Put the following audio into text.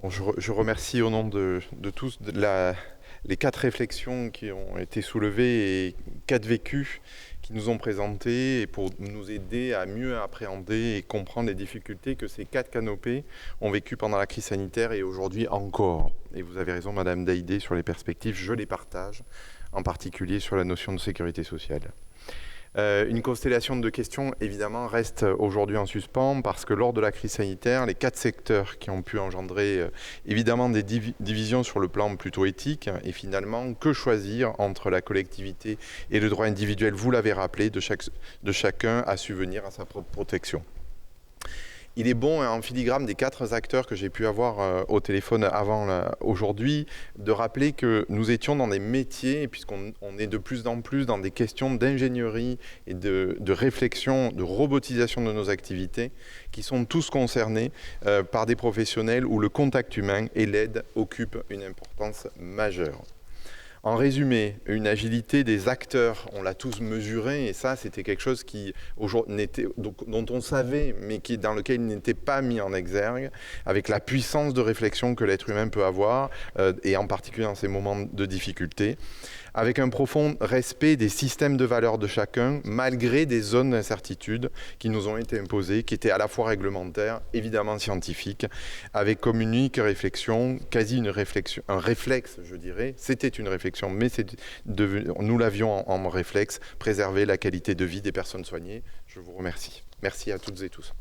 Bon, je remercie au nom de tous les 4 réflexions qui ont été soulevées et 4 vécus qui nous ont présentés et pour nous aider à mieux appréhender et comprendre les difficultés que ces 4 canopées ont vécues pendant la crise sanitaire et aujourd'hui encore. Et vous avez raison, Madame Daïdé, sur les perspectives, je les partage, en particulier sur la notion de sécurité sociale. Une constellation de questions, évidemment, reste aujourd'hui en suspens parce que lors de la crise sanitaire, les 4 secteurs qui ont pu engendrer, évidemment, des divisions sur le plan plutôt éthique et finalement, que choisir entre la collectivité et le droit individuel, vous l'avez rappelé, de chacun à subvenir à sa propre protection. Il est bon, en filigrane des 4 acteurs que j'ai pu avoir au téléphone avant aujourd'hui, de rappeler que nous étions dans des métiers, puisqu'on est de plus en plus dans des questions d'ingénierie et de réflexion, de robotisation de nos activités, qui sont tous concernés par des professionnels où le contact humain et l'aide occupent une importance majeure. En résumé, une agilité des acteurs, on l'a tous mesuré, et ça, c'était quelque chose dont on savait, mais dans lequel il n'était pas mis en exergue, avec la puissance de réflexion que l'être humain peut avoir, et en particulier dans ces moments de difficulté, avec un profond respect des systèmes de valeurs de chacun, malgré des zones d'incertitude qui nous ont été imposées, qui étaient à la fois réglementaires, évidemment scientifiques, avec comme unique réflexion, quasi une réflexion, un réflexe, je dirais, c'était une réflexion, mais nous l'avions en réflexe, préserver la qualité de vie des personnes soignées. Je vous remercie. Merci à toutes et tous.